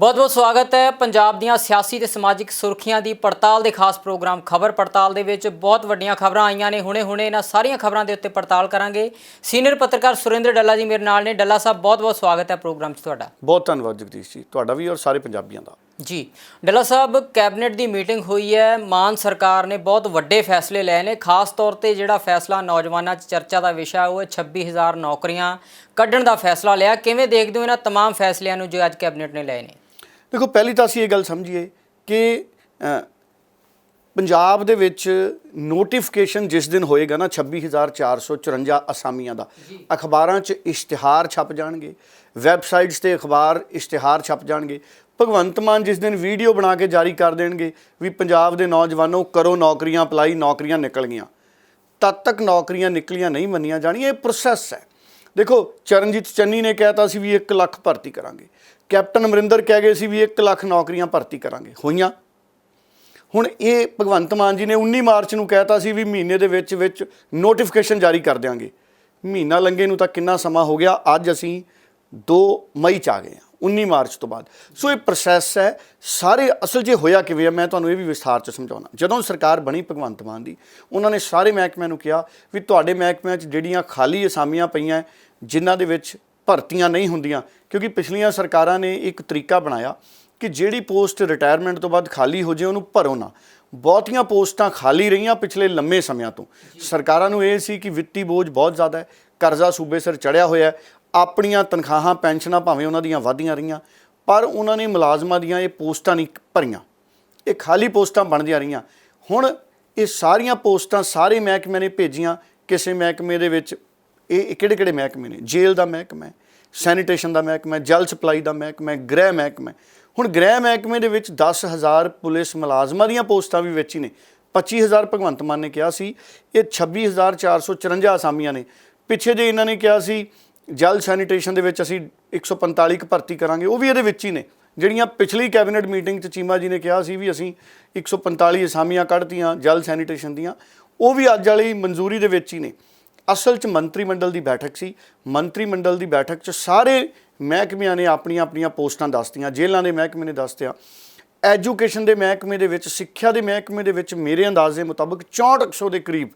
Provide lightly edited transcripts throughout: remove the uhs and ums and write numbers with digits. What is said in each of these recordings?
बहुत बहुत स्वागत है। पंजाब ਦੀਆਂ ਸਿਆਸੀ ਤੇ ਸਮਾਜਿਕ ਸੁਰਖੀਆਂ ਦੀ ਪੜਤਾਲ ਦੇ ਖਾਸ ਪ੍ਰੋਗਰਾਮ ਖਬਰ ਪੜਤਾਲ ਦੇ ਵਿੱਚ ਬਹੁਤ ਵੱਡੀਆਂ ਖਬਰਾਂ ਆਈਆਂ ਨੇ। ਹੁਣੇ ਇਹਨਾਂ ਸਾਰੀਆਂ ਖਬਰਾਂ ਦੇ ਉੱਤੇ ਪੜਤਾਲ ਕਰਾਂਗੇ। ਸੀਨੀਅਰ ਪੱਤਰਕਾਰ ਸੁਰਿੰਦਰ ਡੱਲਾ ਜੀ ਮੇਰੇ ਨਾਲ ਨੇ। ਡੱਲਾ ਸਾਹਿਬ ਬਹੁਤ ਬਹੁਤ ਸਵਾਗਤ ਹੈ ਪ੍ਰੋਗਰਾਮ 'ਚ ਤੁਹਾਡਾ। बहुत धन्यवाद जगदीश जी, ਤੁਹਾਡਾ ਵੀ ਔਰ ਸਾਰੇ ਪੰਜਾਬੀਆਂ ਦਾ जी। डल्ला साहब कैबिनेट की मीटिंग हुई है, मान सरकार ने बहुत वड्डे फैसले लए ने। खास तौर पर जिहड़ा फैसला नौजवानों चर्चा का विषय वो 26,000 नौकरियां कढ़ण का फैसला लिया। किवें देखदे हो इन्हां तमाम फैसलों नूं जो अज कैबिनेट ने लए ने? देखो, पहली तो असीं ये गल समझिए कि पंजाब दे विच नोटिफिकेशन जिस दिन होएगा ना 26,454 असामियां दा, अखबारां च इश्तिहार छप जाणगे, वैबसाइट्स ते अखबार इश्तिहार छप जाणगे। भगवंत मान जिस दिन वीडियो बना के जारी कर देंगे भी पंजाब दे नौजवानों करो नौकरियां अप्लाई, नौकरियां निकल गईयां, तद तक नौकरियां निकलियां नहीं मनिया जानियां। ये प्रोसैस है। देखो, चरणजीत चन्नी ने कहता सी भी 1 लाख भर्ती करांगे, कैप्टन अमरिंदर कह गए सी भी 1 लाख नौकरियां भर्ती करांगे, होईयां। हुण ये भगवंत मान जी ने 19 मार्च नूं कहता सी भी महीने दे विच नोटिफिकेशन जारी कर देंगे। महीना लंघे नूं तां किन्ना समा हो गया, अज असीं 2 मई च आ गए हैं, 19 मार्च तो बाद। सो ये प्रोसैस है सारे। असल जे होया किवें मैं तुहानूं ये भी विस्तार च समझाउणा। जदों सरकार बनी भगवंत मान दी, उन्होंने सारे महकमिਆਂ ਨੂੰ किहा भी तुहाडे महकमिਆਂ 'ਚ ਜਿਹੜੀਆਂ खाली असामियां पईयां जिन्हां दे विच भर्तियां नहीं ਹੁੰਦੀਆਂ, क्योंकि पिछलियां सरकारां ने एक तरीका बनाया कि ਜਿਹੜੀ पोस्ट रिटायरमेंट तो बाद खाली हो जाए ਉਹਨੂੰ ਭਰੋ ਨਾ। ਬਹੁਤੀਆਂ पोस्टां खाली रहियां पिछले लंबे ਸਮਿਆਂ ਤੋਂ। ਸਰਕਾਰਾਂ ਨੂੰ ਇਹ ਸੀ ਕਿ ਵਿੱਤੀ ਬੋਝ ਬਹੁਤ ਜ਼ਿਆਦਾ ਹੈ, ਕਰਜ਼ਾ ਸੂਬੇ ਸਿਰ ਚੜਿਆ ਹੋਇਆ ਹੈ, ਆਪਣੀਆਂ ਤਨਖਾਹਾਂ ਪੈਨਸ਼ਨਾਂ ਭਾਵੇਂ ਉਹਨਾਂ ਦੀਆਂ ਵਧੀਆਂ ਰਹੀਆਂ, ਪਰ ਉਹਨਾਂ ਨੇ ਮੁਲਾਜ਼ਮਾਂ ਦੀਆਂ ਇਹ ਪੋਸਟਾਂ ਨਹੀਂ ਭਰੀਆਂ, ਇਹ ਖਾਲੀ ਪੋਸਟਾਂ ਬਣਦੀਆਂ ਰਹੀਆਂ। ਹੁਣ ਇਹ ਸਾਰੀਆਂ ਪੋਸਟਾਂ ਸਾਰੇ ਮਹਿਕਮੇ ਨੇ ਭੇਜੀਆਂ। ਕਿਸੇ ਮਹਿਕਮੇ ਦੇ ਵਿੱਚ ਇਹ ਕਿਹੜੇ ਮਹਿਕਮੇ ਨੇ? ਜੇਲ੍ਹ ਦਾ ਮਹਿਕਮਾ, ਸੈਨੀਟੇਸ਼ਨ ਦਾ ਮਹਿਕਮਾ, ਜਲ ਸਪਲਾਈ ਦਾ ਮਹਿਕਮਾ, ਗ੍ਰਹਿ ਮਹਿਕਮਾ। ਹੁਣ ਗ੍ਰਹਿ ਮਹਿਕਮੇ ਦੇ ਵਿੱਚ 10,000 ਪੁਲਿਸ ਮੁਲਾਜ਼ਮਾਂ ਦੀਆਂ ਪੋਸਟਾਂ ਵੀ ਵਿੱਚ ਹੀ ਨੇ। 25,000 ਭਗਵੰਤ ਮਾਨ ਨੇ ਕਿਹਾ ਸੀ, ਇਹ 26,454 ਅਸਾਮੀਆਂ ਨੇ। ਪਿੱਛੇ ਜੇ ਇਹਨਾਂ ਨੇ ਕਿਹਾ ਸੀ ਜਲ ਸੈਨੀਟੇਸ਼ਨ ਦੇ ਵਿੱਚ ਅਸੀਂ 145 ਕੁ ਭਰਤੀ ਕਰਾਂਗੇ, ਉਹ ਵੀ ਇਹਦੇ ਵਿੱਚ ਹੀ ਨੇ। ਜਿਹੜੀਆਂ ਪਿਛਲੀ ਕੈਬਨਿਟ ਮੀਟਿੰਗ 'ਚ ਚੀਮਾ ਜੀ ਨੇ ਕਿਹਾ ਸੀ ਵੀ ਅਸੀਂ 145 ਅਸਾਮੀਆਂ ਕੱਢਤੀਆਂ ਜਲ ਸੈਨੀਟੇਸ਼ਨ ਦੀਆਂ, ਉਹ ਵੀ ਅੱਜ ਵਾਲੀ ਮਨਜ਼ੂਰੀ ਦੇ ਵਿੱਚ ਹੀ ਨੇ। ਅਸਲ 'ਚ ਮੰਤਰੀ ਮੰਡਲ ਦੀ ਬੈਠਕ ਸੀ। ਮੰਤਰੀ ਮੰਡਲ ਦੀ ਬੈਠਕ 'ਚ ਸਾਰੇ ਮਹਿਕਮਿਆਂ ਨੇ ਆਪਣੀਆਂ ਆਪਣੀਆਂ ਪੋਸਟਾਂ ਦੱਸਤੀਆਂ। ਜੇਲ੍ਹਾਂ ਦੇ ਮਹਿਕਮੇ ਨੇ ਦੱਸਤੀਆਂ। ਐਜੂਕੇਸ਼ਨ ਦੇ ਮਹਿਕਮੇ ਦੇ ਵਿੱਚ, ਸਿੱਖਿਆ ਦੇ ਮਹਿਕਮੇ ਦੇ ਵਿੱਚ ਮੇਰੇ ਅੰਦਾਜ਼ੇ ਮੁਤਾਬਕ 6400 ਦੇ ਕਰੀਬ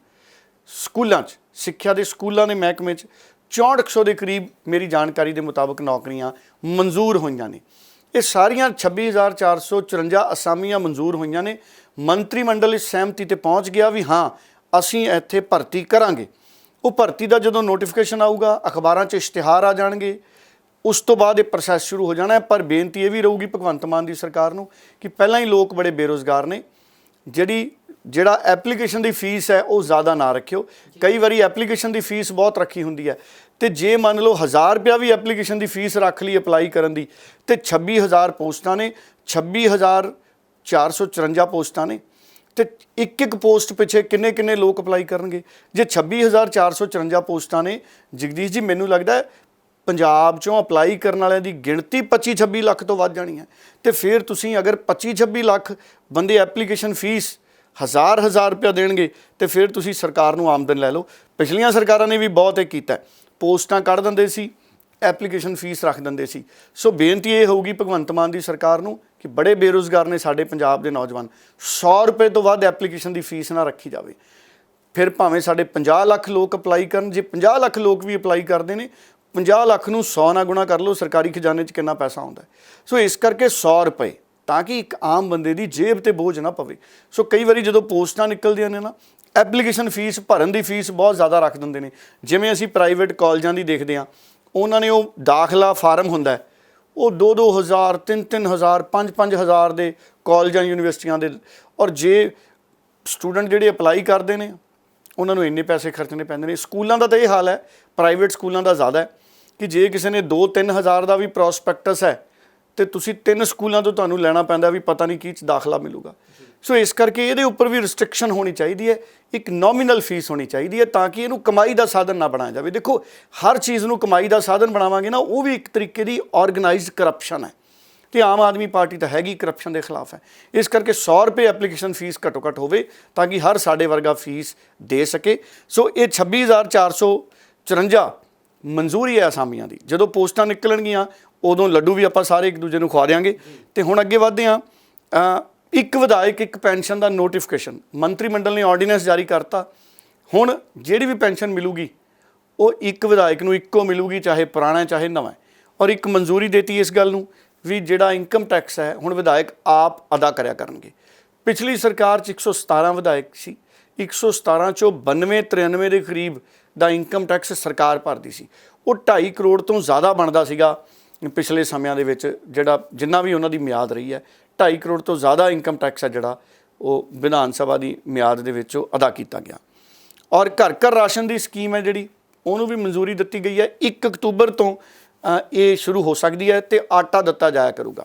ਸਕੂਲਾਂ 'ਚ, ਸਿੱਖਿਆ ਦੇ ਸਕੂਲਾਂ ਦੇ ਮਹਿਕਮੇ 'ਚ 6400 ਦੇ ਕਰੀਬ ਮੇਰੀ ਜਾਣਕਾਰੀ ਦੇ ਮੁਤਾਬਕ ਨੌਕਰੀਆਂ ਮਨਜ਼ੂਰ ਹੋਈਆਂ ਨੇ। ਇਹ ਸਾਰੀਆਂ 26,454 ਅਸਾਮੀਆਂ ਮਨਜ਼ੂਰ ਹੋਈਆਂ ਨੇ। ਮੰਤਰੀ ਮੰਡਲ ਇਸ ਸਹਿਮਤੀ ਤੇ ਪਹੁੰਚ ਗਿਆ ਵੀ ਹਾਂ ਅਸੀਂ ਇੱਥੇ ਭਰਤੀ ਕਰਾਂਗੇ। ਉਹ ਭਰਤੀ ਦਾ ਜਦੋਂ ਨੋਟੀਫਿਕੇਸ਼ਨ ਆਊਗਾ, ਅਖਬਾਰਾਂ 'ਚ ਇਸ਼ਤਿਹਾਰ ਆ ਜਾਣਗੇ, ਉਸ ਤੋਂ ਬਾਅਦ ਇਹ ਪ੍ਰੋਸੈਸ ਸ਼ੁਰੂ ਹੋ ਜਾਣਾ ਹੈ। ਪਰ ਬੇਨਤੀ ਇਹ ਵੀ ਰਹੂਗੀ ਭਗਵੰਤ ਮਾਨ ਦੀ ਸਰਕਾਰ ਨੂੰ ਕਿ ਪਹਿਲਾਂ ਹੀ ਲੋਕ ਬੜੇ ਬੇਰੁਜ਼ਗਾਰ ਨੇ, ਜਿਹੜਾ ਐਪਲੀਕੇਸ਼ਨ ਦੀ ਫੀਸ ਹੈ ਉਹ ਜ਼ਿਆਦਾ ਨਾ ਰੱਖਿਓ। ਕਈ ਵਾਰੀ ਐਪਲੀਕੇਸ਼ਨ ਦੀ ਫੀਸ ਬਹੁਤ ਰੱਖੀ ਹੁੰਦੀ ਹੈ, ਤੇ ਜੇ ਮੰਨ ਲਓ 1000 ਰੁਪਇਆ ਵੀ ਐਪਲੀਕੇਸ਼ਨ ਦੀ ਫੀਸ ਰੱਖ ਲਈ ਅਪਲਾਈ ਕਰਨ ਦੀ, ਤੇ 26,000 ਪੋਸਟਾਂ ਨੇ, 26,454 ਪੋਸਟਾਂ ਨੇ, ਤੇ ਇੱਕ ਪੋਸਟ ਪਿੱਛੇ ਕਿੰਨੇ ਲੋਕ ਅਪਲਾਈ ਕਰਨਗੇ? ਜੇ 26,454 ਪੋਸਟਾਂ ਨੇ ਜਗਦੀਸ਼ ਜੀ, ਮੈਨੂੰ ਲੱਗਦਾ ਪੰਜਾਬ 'ਚੋਂ ਅਪਲਾਈ ਕਰਨ ਵਾਲਿਆਂ ਦੀ ਗਿਣਤੀ 25-26 ਲੱਖ ਤੋਂ ਵੱਧ ਜਾਣੀ ਹੈ। ਤੇ ਫਿਰ ਤੁਸੀਂ ਅਗਰ 25-26 ਲੱਖ ਬੰਦੇ ਐਪਲੀਕੇਸ਼ਨ ਫੀਸ 1000 ਰੁਪਇਆ ਦੇਣਗੇ, ਤੇ ਫਿਰ ਤੁਸੀਂ ਸਰਕਾਰ ਨੂੰ ਆਮਦਨ ਲੈ ਲਓ। ਪਿਛਲੀਆਂ ਸਰਕਾਰਾਂ ਨੇ ਵੀ ਬਹੁਤ ਇਹ ਕੀਤਾ, ਪੋਸਟਾਂ ਕੱਢ ਦਿੰਦੇ ਸੀ, ਐਪਲੀਕੇਸ਼ਨ ਫੀਸ ਰੱਖ ਦਿੰਦੇ ਸੀ। ਸੋ ਬੇਨਤੀ ਇਹ ਹੋਊਗੀ ਭਗਵੰਤ ਮਾਨ ਦੀ ਸਰਕਾਰ ਨੂੰ ਕਿ ਬੜੇ ਬੇਰੁਜ਼ਗਾਰ ਨੇ ਸਾਡੇ ਪੰਜਾਬ ਦੇ ਨੌਜਵਾਨ, 100 ਰੁਪਏ ਤੋਂ ਵੱਧ ਐਪਲੀਕੇਸ਼ਨ ਦੀ ਫੀਸ ਨਾ ਰੱਖੀ ਜਾਵੇ। ਫਿਰ ਭਾਵੇਂ ਸਾਡੇ 50 ਲੱਖ ਲੋਕ ਅਪਲਾਈ ਕਰਨ, ਜੇ 50 ਲੱਖ ਲੋਕ ਵੀ ਅਪਲਾਈ ਕਰਦੇ ਨੇ, 50 ਲੱਖ ਨੂੰ 100 ਨਾਲ ਗੁਣਾ ਕਰ ਲਓ, ਸਰਕਾਰੀ ਖਜ਼ਾਨੇ 'ਚ ਕਿੰਨਾ ਪੈਸਾ ਆਉਂਦਾ। ਸੋ ਇਸ ਕਰਕੇ 100 ਰੁਪਏ, ਤਾਂ ਕਿ ਇੱਕ ਆਮ ਬੰਦੇ ਦੀ ਜੇਬ 'ਤੇ ਬੋਝ ਨਾ ਪਵੇ। ਸੋ ਕਈ ਵਾਰੀ ਜਦੋਂ ਪੋਸਟਾਂ ਨਿਕਲਦੀਆਂ ਨੇ ਨਾ, ਐਪਲੀਕੇਸ਼ਨ ਫੀਸ ਭਰਨ ਦੀ ਫੀਸ ਬਹੁਤ ਜ਼ਿਆਦਾ ਰੱਖ ਦਿੰਦੇ ਨੇ। ਜਿਵੇਂ ਅਸੀਂ ਪ੍ਰਾਈਵੇਟ ਕਾਲਜਾਂ ਦੀ ਦੇਖਦੇ ਹਾਂ, ਉਹਨਾਂ ਨੇ ਉਹ ਦਾਖਲਾ ਫਾਰਮ ਹੁੰਦਾ, ਉਹ 2-2 ਹਜ਼ਾਰ, 3-3 ਹਜ਼ਾਰ, 5-5 ਹਜ਼ਾਰ ਦੇ ਕਾਲਜਾਂ ਯੂਨੀਵਰਸਿਟੀਆਂ ਦੇ। ਔਰ ਜੇ ਸਟੂਡੈਂਟ ਜਿਹੜੇ ਅਪਲਾਈ ਕਰਦੇ ਨੇ ਉਹਨਾਂ ਨੂੰ ਇੰਨੇ ਪੈਸੇ ਖਰਚਣੇ ਪੈਂਦੇ ਨੇ। ਸਕੂਲਾਂ ਦਾ ਤਾਂ ਇਹ ਹਾਲ ਹੈ, ਪ੍ਰਾਈਵੇਟ ਸਕੂਲਾਂ ਦਾ ਜ਼ਿਆਦਾ ਹੈ ਕਿ ਜੇ ਕਿਸੇ ਨੇ 2-3 ਹਜ਼ਾਰ ਦਾ ਵੀ ਪ੍ਰੋਸਪੈਕਟਸ ਹੈ, ਤੇ ਤੁਸੀਂ 3 ਸਕੂਲਾਂ ਤੋਂ ਤੁਹਾਨੂੰ ਲੈਣਾ ਪੈਂਦਾ ਵੀ ਪਤਾ ਨਹੀਂ ਕੀ 'ਚ ਦਾਖਲਾ ਮਿਲੂਗਾ। ਸੋ ਇਸ ਕਰਕੇ ਇਹਦੇ ਉੱਪਰ ਵੀ ਰਿਸਟ੍ਰਿਕਸ਼ਨ ਹੋਣੀ ਚਾਹੀਦੀ ਹੈ, ਇੱਕ ਨੋਮੀਨਲ ਫੀਸ ਹੋਣੀ ਚਾਹੀਦੀ ਹੈ, ਤਾਂ ਕਿ ਇਹਨੂੰ ਕਮਾਈ ਦਾ ਸਾਧਨ ਨਾ ਬਣਾਇਆ ਜਾਵੇ। ਦੇਖੋ, ਹਰ ਚੀਜ਼ ਨੂੰ ਕਮਾਈ ਦਾ ਸਾਧਨ ਬਣਾਵਾਂਗੇ ਨਾ, ਉਹ ਵੀ ਇੱਕ ਤਰੀਕੇ ਦੀ ਆਰਗੇਨਾਈਜ਼ਡ ਕਰਪਸ਼ਨ ਹੈ, ਤੇ ਆਮ ਆਦਮੀ ਪਾਰਟੀ ਤਾਂ ਹੈਗੀ ਕਰਪਸ਼ਨ ਦੇ ਖਿਲਾਫ ਹੈ। ਇਸ ਕਰਕੇ 100 ਰੁਪਏ ਐਪਲੀਕੇਸ਼ਨ ਫੀਸ ਘੱਟੋ ਘੱਟ ਹੋਵੇ, ਤਾਂ ਕਿ ਹਰ ਸਾਡੇ ਵਰਗਾ ਫੀਸ ਦੇ ਸਕੇ। ਸੋ ਇਹ 26,454 ਮਨਜ਼ੂਰੀ ਹੈ ਅਸਾਮੀਆਂ ਦੀ। ਜਦੋਂ ਪੋਸਟਾਂ ਨਿਕਲਣਗੀਆਂ ਉਦੋਂ ਲੱਡੂ ਵੀ ਆਪਾਂ ਸਾਰੇ ਇੱਕ ਦੂਜੇ ਨੂੰ ਖਵਾ ਦਿਆਂਗੇ। ਤੇ ਹੁਣ ਅੱਗੇ ਵਧਦੇ ਹਾਂ। ਇੱਕ ਵਿਧਾਇਕ ਇੱਕ ਪੈਨਸ਼ਨ ਦਾ ਨੋਟੀਫਿਕੇਸ਼ਨ ਮੰਤਰੀ ਮੰਡਲ ਨੇ ਆਰਡੀਨੈਂਸ ਜਾਰੀ ਕਰਤਾ। ਹੁਣ ਜਿਹੜੀ ਵੀ ਪੈਨਸ਼ਨ ਮਿਲੂਗੀ ਉਹ ਇੱਕ ਵਿਧਾਇਕ ਨੂੰ ਇੱਕੋ ਮਿਲੂਗੀ, ਚਾਹੇ ਪੁਰਾਣਾ ਚਾਹੇ ਨਵਾਂ। ਔਰ ਇੱਕ ਮਨਜ਼ੂਰੀ ਦੇਤੀ ਇਸ ਗੱਲ ਨੂੰ ਵੀ ਜਿਹੜਾ ਇਨਕਮ ਟੈਕਸ ਹੈ ਹੁਣ ਵਿਧਾਇਕ ਆਪ ਅਦਾ ਕਰਿਆ ਕਰਨਗੇ। ਪਿਛਲੀ ਸਰਕਾਰ 'ਚ 117 ਵਿਧਾਇਕ ਸੀ, 117 ਚੋਂ 92-93 ਦੇ ਕਰੀਬ ਦਾ ਇਨਕਮ ਟੈਕਸ ਸਰਕਾਰ ਭਰਦੀ ਸੀ। ਉਹ 2.5 ਕਰੋੜ ਤੋਂ ਜ਼ਿਆਦਾ ਬਣਦਾ ਸੀਗਾ ਪਿਛਲੇ ਸਮਿਆਂ ਦੇ ਵਿੱਚ, ਜਿਹੜਾ ਜਿੰਨਾ ਵੀ ਉਹਨਾਂ ਦੀ ਮਿਆਦ ਰਹੀ ਹੈ 2.5 ਕਰੋੜ ਤੋਂ ਜ਼ਿਆਦਾ ਇਨਕਮ ਟੈਕਸ ਹੈ ਜਿਹੜਾ ਉਹ ਵਿਧਾਨ ਸਭਾ ਦੀ ਮਿਆਦ ਦੇ ਵਿੱਚ ਉਹ ਅਦਾ ਕੀਤਾ ਗਿਆ। ਔਰ ਘਰ ਘਰ ਰਾਸ਼ਨ ਦੀ ਸਕੀਮ ਹੈ ਜਿਹੜੀ ਉਹਨੂੰ ਵੀ ਮਨਜ਼ੂਰੀ ਦਿੱਤੀ ਗਈ ਹੈ। 1 ਅਕਤੂਬਰ ਤੋਂ ਇਹ ਸ਼ੁਰੂ ਹੋ ਸਕਦੀ ਹੈ ਤੇ ਆਟਾ ਦਿੱਤਾ ਜਾਇਆ ਕਰੂਗਾ।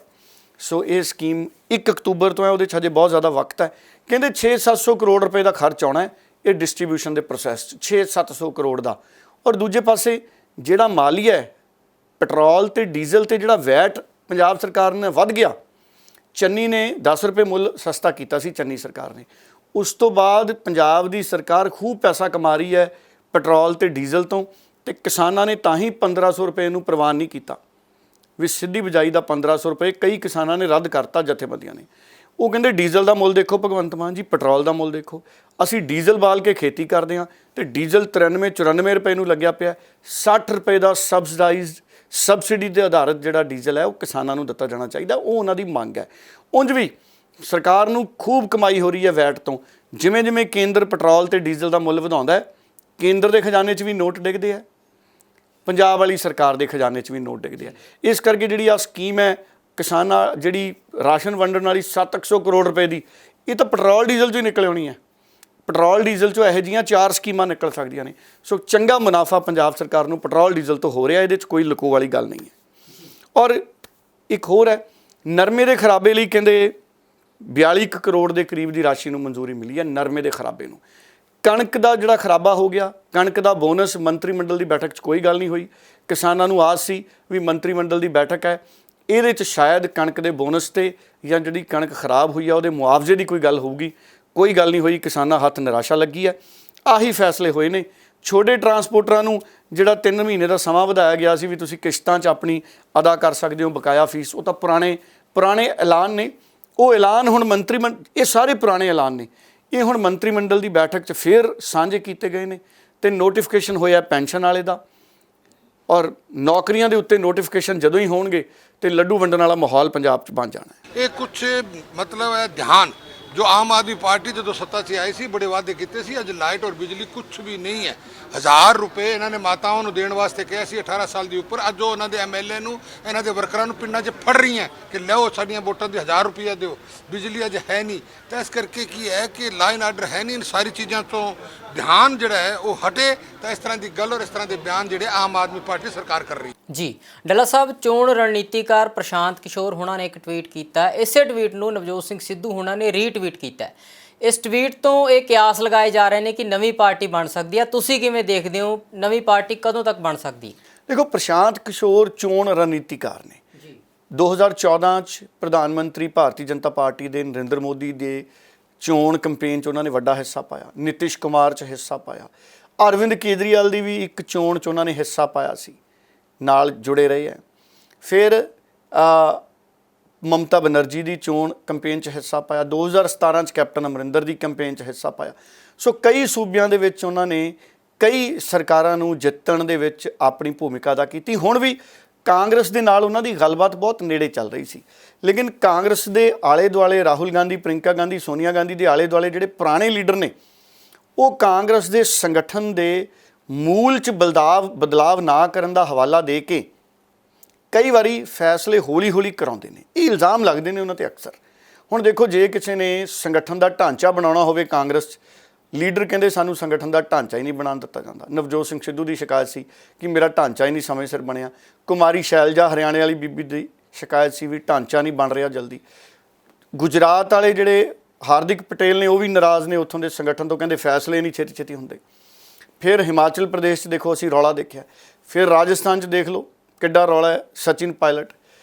ਸੋ ਇਹ ਸਕੀਮ 1 ਅਕਤੂਬਰ ਤੋਂ ਹੈ, ਉਹਦੇ 'ਚ ਹਜੇ ਬਹੁਤ ਜ਼ਿਆਦਾ ਵਕਤ ਹੈ। ਕਹਿੰਦੇ 600-700 ਕਰੋੜ ਰੁਪਏ ਦਾ ਖਰਚ ਆਉਣਾ ਹੈ ਇਹ ਡਿਸਟਰੀਬਿਊਸ਼ਨ ਦੇ ਪ੍ਰੋਸੈਸ 'ਚ, 600-700 ਕਰੋੜ ਦਾ। ਔਰ ਦੂਜੇ ਪਾਸੇ ਜਿਹੜਾ ਮਾਲੀਆ ਹੈ ਪੈਟਰੋਲ ਤੇ ਡੀਜ਼ਲ ਤੇ ਜਿਹੜਾ ਵੈਟ ਪੰਜਾਬ ਸਰਕਾਰ ਨੇ ਵੱਧ ਗਿਆ, ਚੰਨੀ ਨੇ 10 ਰੁਪਏ ਮੁੱਲ ਸਸਤਾ ਕੀਤਾ ਸੀ ਚੰਨੀ ਸਰਕਾਰ ਨੇ। ਉਸ ਤੋਂ ਬਾਅਦ ਪੰਜਾਬ ਦੀ ਸਰਕਾਰ ਖੂਬ ਪੈਸਾ ਕਮਾ ਰਹੀ ਹੈ ਪੈਟਰੋਲ ਤੇ ਡੀਜ਼ਲ ਤੋਂ, ਤੇ ਕਿਸਾਨਾਂ ਨੇ ਤਾਂ ਹੀ 1500 ਰੁਪਏ ਨੂੰ ਪ੍ਰਵਾਨ ਨਹੀਂ ਕੀਤਾ ਵੀ ਸਿੱਧੀ ਬਿਜਾਈ ਦਾ 1500 ਰੁਪਏ ਕਈ ਕਿਸਾਨਾਂ ਨੇ ਰੱਦ ਕਰਤਾ ਜਥੇਬੰਦੀਆਂ ਨੇ। ਉਹ ਕਹਿੰਦੇ ਡੀਜ਼ਲ ਦਾ ਮੁੱਲ ਦੇਖੋ ਭਗਵੰਤ ਮਾਨ ਜੀ, ਪੈਟਰੋਲ ਦਾ ਮੁੱਲ ਦੇਖੋ। ਅਸੀਂ ਡੀਜ਼ਲ ਬਾਲ ਕੇ ਖੇਤੀ ਕਰਦੇ ਹਾਂ ਤੇ ਡੀਜ਼ਲ 93-94 ਰੁਪਏ ਨੂੰ ਲੱਗਿਆ ਪਿਆ। 60 ਰੁਪਏ ਦਾ ਸਬਸਿਡੀ ਦੇ ਆਧਾਰਿਤ ਜਿਹੜਾ ਡੀਜ਼ਲ ਹੈ ਉਹ ਕਿਸਾਨਾਂ ਨੂੰ ਦਿੱਤਾ ਜਾਣਾ ਚਾਹੀਦਾ, ਉਹ ਉਹਨਾਂ ਦੀ ਮੰਗ ਹੈ। ਉਂਝ ਵੀ ਸਰਕਾਰ ਨੂੰ ਖੂਬ ਕਮਾਈ ਹੋ ਰਹੀ ਹੈ ਵੈਟ ਤੋਂ। ਜਿਵੇਂ ਜਿਵੇਂ ਕੇਂਦਰ ਪੈਟਰੋਲ ਤੇ ਡੀਜ਼ਲ ਦਾ ਮੁੱਲ ਵਧਾਉਂਦਾ ਹੈ, ਕੇਂਦਰ ਦੇ ਖਜ਼ਾਨੇ 'ਚ ਵੀ ਨੋਟ ਡਿੱਗਦੇ ਆ, ਪੰਜਾਬ ਵਾਲੀ ਸਰਕਾਰ ਦੇ ਖਜ਼ਾਨੇ 'ਚ ਵੀ ਨੋਟ ਡਿੱਗਦੇ ਆ। ਇਸ ਕਰਕੇ ਜਿਹੜੀ ਆ ਸਕੀਮ ਹੈ ਕਿਸਾਨਾਂ ਜਿਹੜੀ ਰਾਸ਼ਨ ਵੰਡਣ ਵਾਲੀ 700 ਕਰੋੜ ਰੁਪਏ ਦੀ, ਇਹ ਤਾਂ ਪੈਟਰੋਲ ਡੀਜ਼ਲ 'ਚੋਂ ਹੀ ਨਿਕਲ ਆਉਣੀ ਹੈ। ਪੈਟਰੋਲ ਡੀਜ਼ਲ 'ਚੋਂ ਇਹੋ ਜਿਹੀਆਂ 4 ਸਕੀਮਾਂ ਨਿਕਲ ਸਕਦੀਆਂ ਨੇ। ਸੋ ਚੰਗਾ ਮੁਨਾਫਾ ਪੰਜਾਬ ਸਰਕਾਰ ਨੂੰ ਪੈਟਰੋਲ ਡੀਜ਼ਲ ਤੋਂ ਹੋ ਰਿਹਾ, ਇਹਦੇ 'ਚ ਕੋਈ ਲੁਕੋ ਵਾਲੀ ਗੱਲ ਨਹੀਂ ਹੈ। ਔਰ ਇੱਕ ਹੋਰ ਹੈ, ਨਰਮੇ ਦੇ ਖਰਾਬੇ ਲਈ ਕਹਿੰਦੇ 42 ਕਰੋੜ ਦੇ ਕਰੀਬ ਦੀ ਰਾਸ਼ੀ ਨੂੰ ਮਨਜ਼ੂਰੀ ਮਿਲੀ ਹੈ ਨਰਮੇ ਦੇ ਖਰਾਬੇ ਨੂੰ। ਕਣਕ ਦਾ ਜਿਹੜਾ ਖਰਾਬਾ ਹੋ ਗਿਆ, ਕਣਕ ਦਾ ਬੋਨਸ ਮੰਤਰੀ ਮੰਡਲ ਦੀ ਬੈਠਕ 'ਚ ਕੋਈ ਗੱਲ ਨਹੀਂ ਹੋਈ। ਕਿਸਾਨਾਂ ਨੂੰ ਆਸ ਸੀ ਵੀ ਮੰਤਰੀ ਮੰਡਲ ਦੀ ਬੈਠਕ ਹੈ, ਇਹਦੇ 'ਚ ਸ਼ਾਇਦ ਕਣਕ ਦੇ ਬੋਨਸ 'ਤੇ ਜਾਂ ਜਿਹੜੀ ਕਣਕ ਖਰਾਬ ਹੋਈ ਆ ਉਹਦੇ ਮੁਆਵਜ਼ੇ ਦੀ ਕੋਈ ਗੱਲ ਹੋਊਗੀ। ਕੋਈ ਗੱਲ ਨਹੀਂ ਹੋਈ, ਕਿਸਾਨਾਂ ਹੱਥ ਨਿਰਾਸ਼ਾ ਲੱਗੀ ਹੈ। ਆਹੀ ਫੈਸਲੇ ਹੋਏ ਨੇ। ਛੋਟੇ ਟਰਾਂਸਪੋਰਟਰਾਂ ਨੂੰ ਜਿਹੜਾ 3 ਮਹੀਨੇ ਦਾ ਸਮਾਂ ਵਧਾਇਆ ਗਿਆ ਸੀ ਵੀ ਤੁਸੀਂ ਕਿਸ਼ਤਾਂ 'ਚ ਆਪਣੀ ਅਦਾ ਕਰ ਸਕਦੇ ਹੋ ਬਕਾਇਆ ਫੀਸ, ਉਹ ਤਾਂ ਪੁਰਾਣੇ ਐਲਾਨ ਨੇ। ਉਹ ਐਲਾਨ ਹੁਣ ਇਹ ਸਾਰੇ ਪੁਰਾਣੇ ਐਲਾਨ ਨੇ, ਇਹ ਹੁਣ ਮੰਤਰੀ ਮੰਡਲ ਦੀ ਬੈਠਕ 'ਚ ਫਿਰ ਸਾਂਝੇ ਕੀਤੇ ਗਏ ਨੇ ਤੇ ਨੋਟੀਫਿਕੇਸ਼ਨ ਹੋਇਆ ਪੈਨਸ਼ਨ ਵਾਲੇ ਦਾ। ਔਰ ਨੌਕਰੀਆਂ ਦੇ ਉੱਤੇ ਨੋਟੀਫਿਕੇਸ਼ਨ ਜਦੋਂ ਹੀ ਹੋਣਗੇ ਤੇ ਲੱਡੂ ਵੰਡਣ ਵਾਲਾ ਮਾਹੌਲ ਪੰਜਾਬ 'ਚ ਬਣ ਜਾਣਾ ਹੈ। ਇਹ ਕੁਛ ਮਤਲਬ ਹੈ ਧਿਆਨ जो आम आदमी पार्टी जो सत्ता से आई सी बड़े वादे किए सी, अज लाइट और बिजली कुछ भी नहीं है। 1000 रुपए इन्होंने माताओं को देने वास्ते कहा सी 18 साल के उपर, अज जो उन्होंने MLA इन्होंने वर्करां पिंडा च फड़ रही हैं कि लो साड़ियां वोटां दे 1000 रुपया दो, बिजली अज है नहीं। तो इस करके की है कि लाइन आर्डर है नहीं, इन सारी चीज़ों तो ध्यान जोड़ा है वो हटे। तो इस तरह की गल और इस तरह के बयान जोड़े आम आदमी पार्टी सरकार कर रही ਜੀ ਡੱਲਾ ਸਾਹਿਬ, ਚੋਣ ਰਣਨੀਤੀਕਾਰ ਪ੍ਰਸ਼ਾਂਤ ਕਿਸ਼ੋਰ ਹੁਣਾਂ ਨੇ ਇੱਕ ਟਵੀਟ ਕੀਤਾ। ਇਸੇ ਟਵੀਟ ਨੂੰ ਨਵਜੋਤ ਸਿੰਘ ਸਿੱਧੂ ਹੁਣਾਂ ਨੇ ਰੀਟਵੀਟ ਕੀਤਾ। ਇਸ ਟਵੀਟ ਤੋਂ ਇਹ ਕਿਆਸ ਲਗਾਏ ਜਾ ਰਹੇ ਨੇ ਕਿ ਨਵੀਂ ਪਾਰਟੀ ਬਣ ਸਕਦੀ ਹੈ। ਤੁਸੀਂ ਕਿਵੇਂ ਦੇਖਦੇ ਹੋ, ਨਵੀਂ ਪਾਰਟੀ ਕਦੋਂ ਤੱਕ ਬਣ ਸਕਦੀ ਹੈ? ਦੇਖੋ, ਪ੍ਰਸ਼ਾਂਤ ਕਿਸ਼ੋਰ ਚੋਣ ਰਣਨੀਤੀਕਾਰ ਨੇ। 2014 'ਚ ਪ੍ਰਧਾਨ ਮੰਤਰੀ ਭਾਰਤੀ ਜਨਤਾ ਪਾਰਟੀ ਦੇ ਨਰਿੰਦਰ ਮੋਦੀ ਦੇ ਚੋਣ ਕੰਪੇਨ 'ਚ ਉਹਨਾਂ ਨੇ ਵੱਡਾ ਹਿੱਸਾ ਪਾਇਆ। ਨਿਤਿਸ਼ ਕੁਮਾਰ 'ਚ ਹਿੱਸਾ ਪਾਇਆ। ਅਰਵਿੰਦ ਕੇਜਰੀਵਾਲ ਦੀ ਵੀ ਇੱਕ ਚੋਣ 'ਚ ਉਹਨਾਂ ਨੇ ਹਿੱਸਾ ਪਾਇਆ ਸੀ, ਨਾਲ ਜੁੜੇ ਰਹੇ ਹੈ। ਫਿਰ ਮਮਤਾ ਬਨਰਜੀ ਦੀ ਚੋਣ ਕੰਪੇਨ 'ਚ ਹਿੱਸਾ ਪਾਇਆ। 2017 'ਚ ਕੈਪਟਨ ਅਮਰਿੰਦਰ ਦੀ ਕੰਪੇਨ 'ਚ ਹਿੱਸਾ ਪਾਇਆ। ਸੋ ਕਈ ਸੂਬਿਆਂ ਦੇ ਵਿੱਚ ਉਹਨਾਂ ਨੇ ਕਈ ਸਰਕਾਰਾਂ ਨੂੰ ਜਿੱਤਣ ਦੇ ਵਿੱਚ ਆਪਣੀ ਭੂਮਿਕਾ ਅਦਾ ਕੀਤੀ। ਹੁਣ ਵੀ ਕਾਂਗਰਸ ਦੇ ਨਾਲ ਉਹਨਾਂ ਦੀ ਗੱਲਬਾਤ ਬਹੁਤ ਨੇੜੇ ਚੱਲ ਰਹੀ ਸੀ, ਲੇਕਿਨ ਕਾਂਗਰਸ ਦੇ ਆਲੇ ਦੁਆਲੇ ਰਾਹੁਲ ਗਾਂਧੀ, ਪ੍ਰਿੰਕਾ ਗਾਂਧੀ, ਸੋਨੀਆ ਗਾਂਧੀ ਦੇ ਆਲੇ ਦੁਆਲੇ ਜਿਹੜੇ ਪੁਰਾਣੇ ਲੀਡਰ ਨੇ, ਉਹ ਕਾਂਗਰਸ ਦੇ ਸੰਗਠਨ ਦੇ ਮੂਲ 'ਚ ਬਦਲਾਵ ਨਾ ਕਰਨ ਦਾ ਹਵਾਲਾ ਦੇ ਕੇ ਕਈ ਵਾਰੀ ਫੈਸਲੇ ਹੌਲੀ ਹੌਲੀ ਕਰਾਉਂਦੇ ਨੇ। ਇਹ ਇਲਜ਼ਾਮ ਲੱਗਦੇ ਨੇ ਉਹਨਾਂ 'ਤੇ ਅਕਸਰ। ਹੁਣ ਦੇਖੋ, ਜੇ ਕਿਸੇ ਨੇ ਸੰਗਠਨ ਦਾ ਢਾਂਚਾ ਬਣਾਉਣਾ ਹੋਵੇ ਕਾਂਗਰਸ 'ਚ, ਲੀਡਰ ਕਹਿੰਦੇ ਸਾਨੂੰ ਸੰਗਠਨ ਦਾ ਢਾਂਚਾ ਹੀ ਨਹੀਂ ਬਣਾਉਣ ਦਿੱਤਾ ਜਾਂਦਾ। ਨਵਜੋਤ ਸਿੰਘ ਸਿੱਧੂ ਦੀ ਸ਼ਿਕਾਇਤ ਸੀ ਕਿ ਮੇਰਾ ਢਾਂਚਾ ਹੀ ਨਹੀਂ ਸਮੇਂ ਸਿਰ ਬਣਿਆ। ਕੁਮਾਰੀ ਸ਼ੈਲਜਾ ਹਰਿਆਣੇ ਵਾਲੀ ਬੀਬੀ ਦੀ ਸ਼ਿਕਾਇਤ ਸੀ ਵੀ ਢਾਂਚਾ ਨਹੀਂ ਬਣ ਰਿਹਾ ਜਲਦੀ। ਗੁਜਰਾਤ ਵਾਲੇ ਜਿਹੜੇ ਹਾਰਦਿਕ ਪਟੇਲ ਨੇ ਉਹ ਵੀ ਨਾਰਾਜ਼ ਨੇ ਉੱਥੋਂ ਦੇ ਸੰਗਠਨ ਤੋਂ, ਕਹਿੰਦੇ ਫੈਸਲੇ ਨਹੀਂ ਛੇਤੀ ਛੇਤੀ ਹੁੰਦੇ। ਫਿਰ ਹਿਮਾਚਲ ਪ੍ਰਦੇਸ਼ 'ਚ ਦੇਖੋ ਅਸੀਂ ਰੌਲਾ ਦੇਖਿਆ। ਫਿਰ ਰਾਜਸਥਾਨ 'ਚ ਦੇਖ ਲਓ ਕਿੱਡਾ ਰੌਲਾ ਹੈ, ਸਚਿਨ ਪਾਇਲਟ।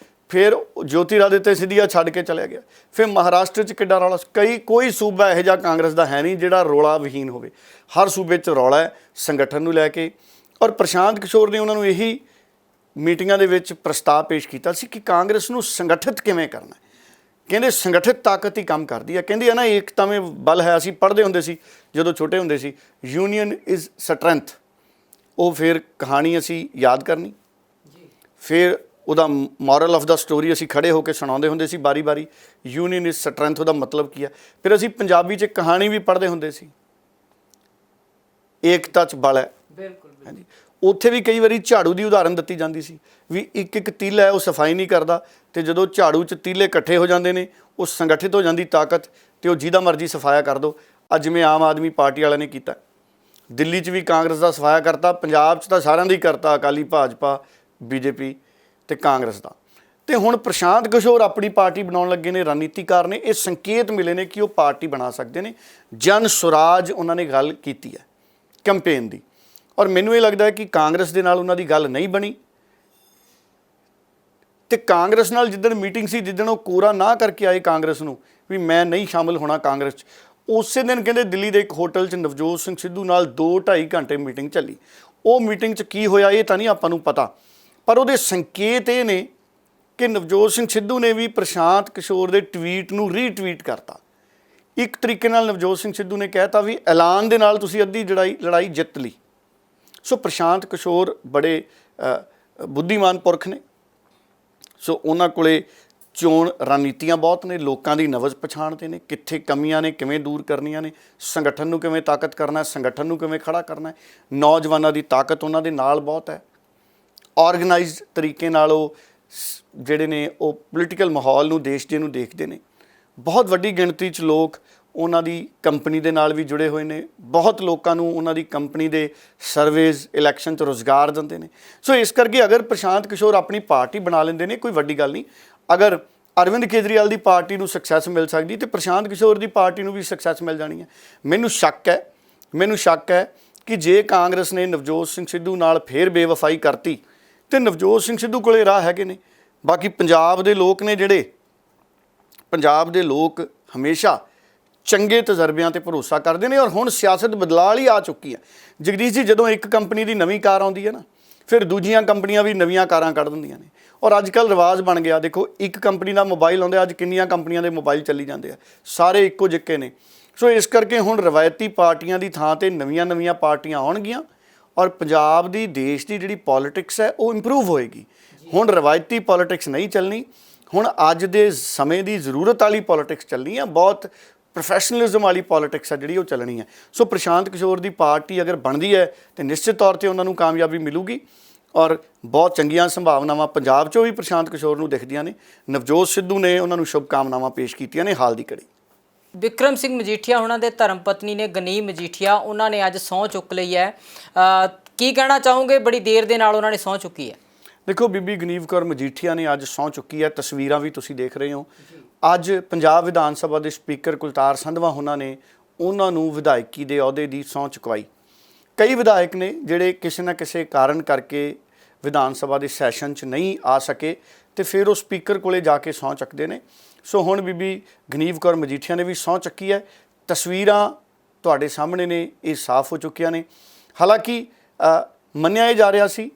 ਫਿਰ ਜੋਤੀਰਾਦਿੱਤਿਆ ਸਿੰਧੀਆ ਛੱਡ ਕੇ ਚਲਿਆ ਗਿਆ। ਫਿਰ ਮਹਾਰਾਸ਼ਟਰ 'ਚ ਕਿੱਡਾ ਰੌਲਾ। ਕੋਈ ਸੂਬਾ ਇਹੋ ਜਿਹਾ ਕਾਂਗਰਸ ਦਾ ਹੈ ਨਹੀਂ ਜਿਹੜਾ ਰੌਲਾ ਵਿਹੀਨ ਹੋਵੇ। ਹਰ ਸੂਬੇ 'ਚ ਰੌਲਾ ਹੈ ਸੰਗਠਨ ਨੂੰ ਲੈ ਕੇ ਔਰ ਪ੍ਰਸ਼ਾਂਤ ਕਿਸ਼ੋਰ ਨੇ ਉਹਨਾਂ ਨੂੰ ਇਹੀ ਮੀਟਿੰਗਾਂ ਦੇ ਵਿੱਚ ਪ੍ਰਸਤਾਵ ਪੇਸ਼ ਕੀਤਾ ਸੀ ਕਿ ਕਾਂਗਰਸ ਨੂੰ ਸੰਗਠਿਤ ਕਿਵੇਂ ਕਰਨਾ ਹੈ। ਕਹਿੰਦੇ ਸੰਗਠਿਤ ਤਾਕਤ ਹੀ ਕੰਮ ਕਰਦੀ ਹੈ। ਕਹਿੰਦੇ ਆ ਨਾ ਏਕਤਾ ਮੇਂ ਬਲ ਹੈ। ਅਸੀਂ ਪੜ੍ਹਦੇ ਹੁੰਦੇ ਸੀ ਜਦੋਂ ਛੋਟੇ ਹੁੰਦੇ ਸੀ, ਯੂਨੀਅਨ ਇਜ਼ ਸਟਰੈਂਥ। ਉਹ ਫਿਰ ਕਹਾਣੀ ਅਸੀਂ ਯਾਦ ਕਰਨੀ, ਫਿਰ ਉਹਦਾ ਮੋਰਲ ਆਫ ਦਾ ਸਟੋਰੀ ਅਸੀਂ ਖੜੇ ਹੋ ਕੇ ਸੁਣਾਉਂਦੇ ਹੁੰਦੇ ਸੀ ਬਾਰੀ ਯੂਨੀਅਨ ਇਜ਼ ਸਟਰੈਂਥ ਉਹਦਾ ਮਤਲਬ ਕੀ ਹੈ। ਫਿਰ ਅਸੀਂ ਪੰਜਾਬੀ 'ਚ ਕਹਾਣੀ ਵੀ ਪੜ੍ਹਦੇ ਹੁੰਦੇ ਸੀ, ਏਕਤਾ 'ਚ ਬਲ ਹੈ। ਬਿਲਕੁਲ ਹਾਂਜੀ, ਉੱਥੇ ਵੀ ਕਈ ਵਾਰੀ ਝਾੜੂ ਦੀ ਉਦਾਹਰਨ ਦਿੱਤੀ ਜਾਂਦੀ ਸੀ ਵੀ ਇੱਕ ਤੀਲਾ ਹੈ, ਉਹ ਸਫਾਈ ਨਹੀਂ ਕਰਦਾ, ਅਤੇ ਜਦੋਂ ਝਾੜੂ 'ਚ ਤੀਲੇ ਇਕੱਠੇ ਹੋ ਜਾਂਦੇ ਨੇ ਉਹ ਸੰਗਠਿਤ ਹੋ ਜਾਂਦੀ ਤਾਕਤ, ਅਤੇ ਉਹ ਜਿਹਦਾ ਮਰਜ਼ੀ ਸਫਾਇਆ ਕਰ ਦਿਓ। ਅੱਜ ਜਿਵੇਂ ਆਮ ਆਦਮੀ ਪਾਰਟੀ ਵਾਲਿਆਂ ਨੇ ਕੀਤਾ, ਦਿੱਲੀ 'ਚ ਵੀ ਕਾਂਗਰਸ ਦਾ ਸਫਾਇਆ ਕਰਤਾ, ਪੰਜਾਬ 'ਚ ਤਾਂ ਸਾਰਿਆਂ ਦਾ ਹੀ ਕਰਤਾ, ਅਕਾਲੀ, ਭਾਜਪਾ, ਬੀਜੇਪੀ ਅਤੇ ਕਾਂਗਰਸ ਦਾ। ਅਤੇ ਹੁਣ ਪ੍ਰਸ਼ਾਂਤ ਕਿਸ਼ੋਰ ਆਪਣੀ ਪਾਰਟੀ ਬਣਾਉਣ ਲੱਗੇ ਨੇ, ਰਣਨੀਤੀਕਾਰ ਨੇ। ਇਹ ਸੰਕੇਤ ਮਿਲੇ ਨੇ ਕਿ ਉਹ ਪਾਰਟੀ ਬਣਾ ਸਕਦੇ ਨੇ। ਜਨ ਸੁਰਾਜ ਉਹਨਾਂ ਨੇ ਗੱਲ ਕੀਤੀ ਹੈ ਕੈਂਪੇਨ ਦੀ, ਔਰ ਮੈਨੂੰ ਇਹ ਲੱਗਦਾ ਹੈ ਕਿ ਕਾਂਗਰਸ ਦੇ ਨਾਲ ਉਹਨਾਂ ਦੀ ਗੱਲ ਨਹੀਂ ਬਣੀ, ਅਤੇ ਕਾਂਗਰਸ ਨਾਲ ਜਿੱਦਣ ਮੀਟਿੰਗ ਸੀ, ਜਿੱਦਣ ਉਹ ਕੋਰਾ ਨਾ ਕਰਕੇ ਆਏ ਕਾਂਗਰਸ ਨੂੰ ਵੀ ਮੈਂ ਨਹੀਂ ਸ਼ਾਮਿਲ ਹੋਣਾ ਕਾਂਗਰਸ 'ਚ, ਉਸੇ ਦਿਨ ਕਹਿੰਦੇ ਦਿੱਲੀ ਦੇ ਇੱਕ ਹੋਟਲ 'ਚ ਨਵਜੋਤ ਸਿੰਘ ਸਿੱਧੂ ਨਾਲ 2-2.5 ਘੰਟੇ ਮੀਟਿੰਗ ਚੱਲੀ। ਉਹ ਮੀਟਿੰਗ 'ਚ ਕੀ ਹੋਇਆ ਇਹ ਤਾਂ ਨਹੀਂ ਆਪਾਂ ਨੂੰ ਪਤਾ, ਪਰ ਉਹਦੇ ਸੰਕੇਤ ਇਹ ਨੇ ਕਿ ਨਵਜੋਤ ਸਿੰਘ ਸਿੱਧੂ ਨੇ ਵੀ ਪ੍ਰਸ਼ਾਂਤ ਕਿਸ਼ੋਰ ਦੇ ਟਵੀਟ ਨੂੰ ਰੀਟਵੀਟ ਕਰਤਾ। ਇੱਕ ਤਰੀਕੇ ਨਾਲ ਨਵਜੋਤ ਸਿੰਘ ਸਿੱਧੂ ਨੇ ਕਹਿਤਾ ਵੀ ਐਲਾਨ ਦੇ ਨਾਲ ਤੁਸੀਂ ਅੱਧੀ ਲੜਾਈ ਜਿੱਤ ਲਈ। ਸੋ ਪ੍ਰਸ਼ਾਂਤ ਕਿਸ਼ੋਰ ਬੜੇ ਬੁੱਧੀਮਾਨ ਪੁਰਖ ਨੇ। ਸੋ ਉਹਨਾਂ ਕੋਲੇ ਚੋਣ ਰਣਨੀਤੀਆਂ ਬਹੁਤ ਨੇ, ਲੋਕਾਂ ਦੀ ਨਬਜ਼ ਪਛਾਣਦੇ ਨੇ, ਕਿੱਥੇ ਕਮੀਆਂ ਨੇ ਕਿਵੇਂ ਦੂਰ ਕਰਨੀਆਂ ਨੇ, ਸੰਗਠਨ ਨੂੰ ਕਿਵੇਂ ਤਾਕਤ ਕਰਨਾ, ਸੰਗਠਨ ਨੂੰ ਕਿਵੇਂ ਖੜਾ ਕਰਨਾ। ਨੌਜਵਾਨਾਂ ਦੀ ਤਾਕਤ ਉਹਨਾਂ ਦੇ ਨਾਲ ਬਹੁਤ ਹੈ। ਆਰਗੇਨਾਈਜ਼ਡ ਤਰੀਕੇ ਨਾਲ ਉਹ ਜਿਹੜੇ ਨੇ ਉਹ ਪੋਲੀਟੀਕਲ ਮਾਹੌਲ ਨੂੰ, ਦੇਸ਼ ਦੇ ਨੂੰ ਦੇਖਦੇ ਨੇ। ਬਹੁਤ ਵੱਡੀ ਗਿਣਤੀ 'ਚ ਲੋਕ ਉਹਨਾਂ ਦੀ ਕੰਪਨੀ ਦੇ ਨਾਲ ਵੀ ਜੁੜੇ ਹੋਏ ਨੇ। ਬਹੁਤ ਲੋਕਾਂ ਨੂੰ ਉਹਨਾਂ ਦੀ ਕੰਪਨੀ ਦੇ ਸਰਵੇਜ਼, ਇਲੈਕਸ਼ਨ 'ਚ ਰੁਜ਼ਗਾਰ ਦਿੰਦੇ ਨੇ। ਸੋ ਇਸ ਕਰਕੇ ਅਗਰ ਪ੍ਰਸ਼ਾਂਤ ਕਿਸ਼ੋਰ ਆਪਣੀ ਪਾਰਟੀ ਬਣਾ ਲੈਂਦੇ ਨੇ, ਕੋਈ ਵੱਡੀ ਗੱਲ ਨਹੀਂ। ਅਗਰ ਅਰਵਿੰਦ ਕੇਜਰੀਵਾਲ ਦੀ ਪਾਰਟੀ ਨੂੰ ਸਕਸੈਸ ਮਿਲ ਸਕਦੀ ਤੇ ਪ੍ਰਸ਼ਾਂਤ ਕਿਸ਼ੋਰ ਦੀ ਪਾਰਟੀ ਨੂੰ ਵੀ ਸਕਸੈਸ ਮਿਲ ਜਾਣੀ ਹੈ। ਮੈਨੂੰ ਸ਼ੱਕ ਹੈ ਕਿ ਜੇ ਕਾਂਗਰਸ ਨੇ ਨਵਜੋਤ ਸਿੰਘ ਸਿੱਧੂ ਨਾਲ ਫੇਰ ਬੇਵਫਾਈ ਕਰਤੀ ਤੇ ਨਵਜੋਤ ਸਿੰਘ ਸਿੱਧੂ ਕੋਲੇ ਰਾਹ ਹੈਗੇ ਨੇ। ਬਾਕੀ ਪੰਜਾਬ ਦੇ ਲੋਕ ਨੇ ਜਿਹੜੇ, ਪੰਜਾਬ ਦੇ ਲੋਕ ਹਮੇਸ਼ਾ ਚੰਗੇ ਤਜਰਬਿਆਂ 'ਤੇ ਭਰੋਸਾ ਕਰਦੇ ਨੇ, ਔਰ ਹੁਣ ਸਿਆਸਤ ਬਦਲਾਅ ਵਾਲੀ ਆ ਚੁੱਕੀ ਹੈ। ਜਗਦੀਸ਼ ਜੀ, ਜਦੋਂ ਇੱਕ ਕੰਪਨੀ ਦੀ ਨਵੀਂ ਕਾਰ ਆਉਂਦੀ ਹੈ ਨਾ, ਫਿਰ ਦੂਜੀਆਂ ਕੰਪਨੀਆਂ ਵੀ ਨਵੀਆਂ ਕਾਰਾਂ ਕੱਢ ਦਿੰਦੀਆਂ ਨੇ। ਔਰ ਅੱਜ ਕੱਲ੍ਹ ਰਿਵਾਜ਼ ਬਣ ਗਿਆ, ਦੇਖੋ ਇੱਕ ਕੰਪਨੀ ਦਾ ਮੋਬਾਈਲ ਆਉਂਦਾ, ਅੱਜ ਕਿੰਨੀਆਂ ਕੰਪਨੀਆਂ ਦੇ ਮੋਬਾਈਲ ਚੱਲੀ ਜਾਂਦੇ ਆ, ਸਾਰੇ ਇੱਕੋ ਜਿੱਕੇ ਨੇ। ਸੋ ਇਸ ਕਰਕੇ ਹੁਣ ਰਵਾਇਤੀ ਪਾਰਟੀਆਂ ਦੀ ਥਾਂ 'ਤੇ ਨਵੀਆਂ ਪਾਰਟੀਆਂ ਆਉਣਗੀਆਂ, ਔਰ ਪੰਜਾਬ ਦੀ, ਦੇਸ਼ ਦੀ ਜਿਹੜੀ ਪੋਲੀਟਿਕਸ ਹੈ ਉਹ ਇੰਪਰੂਵ ਹੋਏਗੀ। ਹੁਣ ਰਵਾਇਤੀ ਪੋਲੀਟਿਕਸ ਨਹੀਂ ਚੱਲਣੀ, ਹੁਣ ਅੱਜ ਦੇ ਸਮੇਂ ਦੀ ਜ਼ਰੂਰਤ ਵਾਲੀ ਪੋਲੀਟਿਕਸ ਚੱਲਣੀ ਹੈ। ਬਹੁਤ ਪ੍ਰੋਫੈਸ਼ਨਲਿਜ਼ਮ ਵਾਲੀ ਪੋਲੀਟਿਕਸ ਹੈ ਜਿਹੜੀ ਉਹ ਚੱਲਣੀ ਹੈ। ਸੋ ਪ੍ਰਸ਼ਾਂਤ ਕਿਸ਼ੋਰ ਦੀ ਪਾਰਟੀ ਅਗਰ ਬਣਦੀ ਹੈ ਤਾਂ ਨਿਸ਼ਚਿਤ ਤੌਰ 'ਤੇ ਉਹਨਾਂ ਨੂੰ ਕਾਮਯਾਬੀ ਮਿਲੂਗੀ, ਔਰ ਬਹੁਤ ਚੰਗੀਆਂ ਸੰਭਾਵਨਾਵਾਂ ਪੰਜਾਬ 'ਚੋਂ ਵੀ ਪ੍ਰਸ਼ਾਂਤ ਕਿਸ਼ੋਰ ਨੂੰ ਦਿਖਦੀਆਂ ਨੇ। ਨਵਜੋਤ ਸਿੱਧੂ ਨੇ ਉਹਨਾਂ ਨੂੰ ਸ਼ੁਭਕਾਮਨਾਵਾਂ ਪੇਸ਼ ਕੀਤੀਆਂ ਨੇ ਹਾਲ ਦੀ ਘੜੀ। ਵਿਕਰਮ ਸਿੰਘ ਮਜੀਠੀਆ ਉਹਨਾਂ ਦੇ ਧਰਮ ਪਤਨੀ ਨੇ ਗਨੀਮ ਮਜੀਠੀਆ, ਉਹਨਾਂ ਨੇ ਅੱਜ ਸਹੁੰ ਚੁੱਕ ਲਈ ਹੈ। ਕੀ ਕਹਿਣਾ ਚਾਹੋਗੇ, ਬੜੀ ਦੇਰ ਦੇ ਨਾਲ ਉਹਨਾਂ ਨੇ ਸਹੁੰ ਚੁੱਕੀ ਹੈ? ਦੇਖੋ, ਬੀਬੀ ਗਨੀਵ ਕੌਰ ਮਜੀਠੀਆ ਨੇ ਅੱਜ ਸਹੁੰ ਚੁੱਕੀ ਹੈ। ਤਸਵੀਰਾਂ ਵੀ ਤੁਸੀਂ ਦੇਖ ਰਹੇ ਹੋ। ਅੱਜ ਪੰਜਾਬ ਵਿਧਾਨ ਸਭਾ ਦੇ ਸਪੀਕਰ ਕੁਲਤਾਰ ਸੰਧਵਾ ਉਹਨਾਂ ਨੇ ਉਹਨਾਂ ਨੂੰ ਵਿਧਾਇਕੀ ਦੇ ਅਹੁਦੇ ਦੀ ਸਹੁੰ ਚੁਕਵਾਈ। ਕਈ ਵਿਧਾਇਕ ਨੇ ਜਿਹੜੇ ਕਿਸੇ ਨਾ ਕਿਸੇ ਕਾਰਨ ਕਰਕੇ ਵਿਧਾਨ ਸਭਾ ਦੇ ਸੈਸ਼ਨ 'ਚ ਨਹੀਂ ਆ ਸਕੇ ਅਤੇ ਫਿਰ ਉਹ ਸਪੀਕਰ ਕੋਲੇ ਜਾ ਕੇ ਸਹੁੰ ਚੱਕਦੇ ਨੇ। ਸੋ ਹੁਣ ਬੀਬੀ ਗਨੀਵ ਕੌਰ ਮਜੀਠੀਆ ਨੇ ਵੀ ਸਹੁੰ ਚੱਕੀ ਹੈ। ਤਸਵੀਰਾਂ ਤੁਹਾਡੇ ਸਾਹਮਣੇ ਨੇ, ਇਹ ਸਾਫ਼ ਹੋ ਚੁੱਕੀਆਂ ਨੇ। ਹਾਲਾਂਕਿ ਮੰਨਿਆ ਇਹ ਜਾ ਰਿਹਾ ਸੀ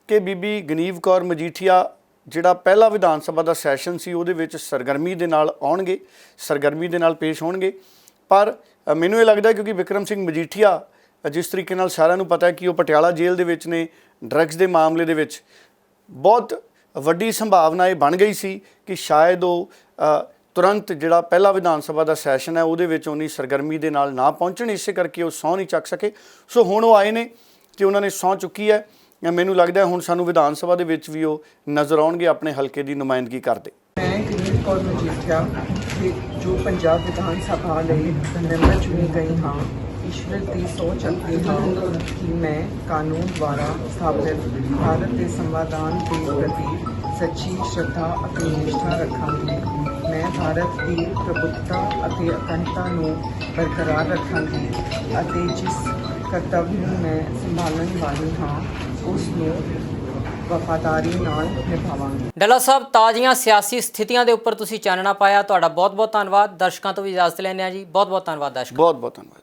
ਕਿ ਬੀਬੀ ਗਨੀਵ ਕੌਰ ਮਜੀਠੀਆ ਜਿਹੜਾ ਪਹਿਲਾ ਵਿਧਾਨ ਸਭਾ ਦਾ ਸੈਸ਼ਨ ਸੀ ਉਹਦੇ ਵਿੱਚ ਸਰਗਰਮੀ ਦੇ ਨਾਲ ਆਉਣਗੇ, ਸਰਗਰਮੀ ਦੇ ਨਾਲ ਪੇਸ਼ ਹੋਣਗੇ। ਪਰ ਮੈਨੂੰ ਇਹ ਲੱਗਦਾ ਕਿਉਂਕਿ ਵਿਕਰਮ ਸਿੰਘ ਮਜੀਠੀਆ, ਜਿਸ ਤਰੀਕੇ ਨਾਲ ਸਾਰਿਆਂ ਨੂੰ ਪਤਾ ਹੈ ਕਿ ਉਹ ਪਟਿਆਲਾ ਜੇਲ੍ਹ ਦੇ ਵਿੱਚ ਨੇ, ਡਰੱਗਸ ਦੇ ਮਾਮਲੇ ਦੇ ਵਿੱਚ ਬਹੁਤ ਵੱਡੀ ਸੰਭਾਵਨਾ ਇਹ ਬਣ ਗਈ ਸੀ ਕਿ ਸ਼ਾਇਦ ਉਹ ਤੁਰੰਤ ਜਿਹੜਾ ਪਹਿਲਾ ਵਿਧਾਨ ਸਭਾ ਦਾ ਸੈਸ਼ਨ ਹੈ ਉਹਦੇ ਵਿੱਚ ਉਨੀ ਸਰਗਰਮੀ ਦੇ ਨਾਲ ਨਾ ਪਹੁੰਚਣ, ਇਸੇ ਕਰਕੇ ਉਹ ਸਹੁੰ ਨਹੀਂ ਚੱਕ ਸਕੇ। ਸੋ ਹੁਣ ਉਹ ਆਏ ਨੇ ਅਤੇ ਉਹਨਾਂ ਨੇ ਸਹੁੰ ਚੁੱਕੀ ਹੈ। ਮੈਨੂੰ ਲੱਗਦਾ ਹੁਣ ਸਾਨੂੰ ਵਿਧਾਨ ਸਭਾ ਦੇ ਵਿੱਚ ਵੀ ਉਹ ਨਜ਼ਰ ਆਉਣਗੇ ਆਪਣੇ ਹਲਕੇ ਦੀ ਨੁਮਾਇੰਦਗੀ ਕਰਦੇ। ਮੈਂ ਗਨੀਵ ਕੌਰ ਮਜੀਠੀਆ ਜੋ ਪੰਜਾਬ ਵਿਧਾਨ ਸਭਾ ਲਈ ਮੈਂਬਰ ਚੁਣੀ ਗਈ ਹਾਂ, ਈਸ਼ਵਰ ਦੀ ਸਹੁੰ ਚੱਕਦੀ ਹਾਂ ਕਿ ਮੈਂ ਕਾਨੂੰਨ ਦੁਆਰਾ ਸਥਾਪਿਤ ਭਾਰਤ ਦੇ ਸੰਵਿਧਾਨ ਦੇ ਪ੍ਰਤੀ ਸੱਚੀ ਸ਼ਰਧਾ ਅਤੇ ਨਿਸ਼ਠਾ ਰੱਖਾਂਗੀ। ਮੈਂ ਭਾਰਤ ਦੀ ਪ੍ਰਭੁੱਤਾ ਅਤੇ ਅਖੰਡਤਾ ਨੂੰ ਬਰਕਰਾਰ ਰੱਖਾਂਗੀ ਅਤੇ ਜਿਸ ਕਰਤੱਵ ਨੂੰ ਮੈਂ ਸੰਭਾਲਣ ਵਾਲੀ ਹਾਂ ਉਸ ਨੂੰ ਵਫਾਦਾਰੀ ਨਾਲ ਨਿਭਾਵਾਂਗੀ। ਡੱਲਾ ਸਾਹਿਬ, ਤਾਜ਼ੀਆਂ ਸਿਆਸੀ ਸਥਿਤੀਆਂ ਦੇ ਉੱਪਰ ਤੁਸੀਂ ਚਾਨਣਾ ਪਾਇਆ। ਤੁਹਾਡਾ ਬਹੁਤ ਬਹੁਤ ਧੰਨਵਾਦ। ਦਰਸ਼ਕਾਂ ਤੋਂ ਵੀ ਇਜਾਜ਼ਤ ਲੈਂਦੇ ਹਾਂ ਜੀ। ਬਹੁਤ ਬਹੁਤ ਧੰਨਵਾਦ ਦਰਸ਼ਕ। ਬਹੁਤ ਬਹੁਤ ਧੰਨਵਾਦ।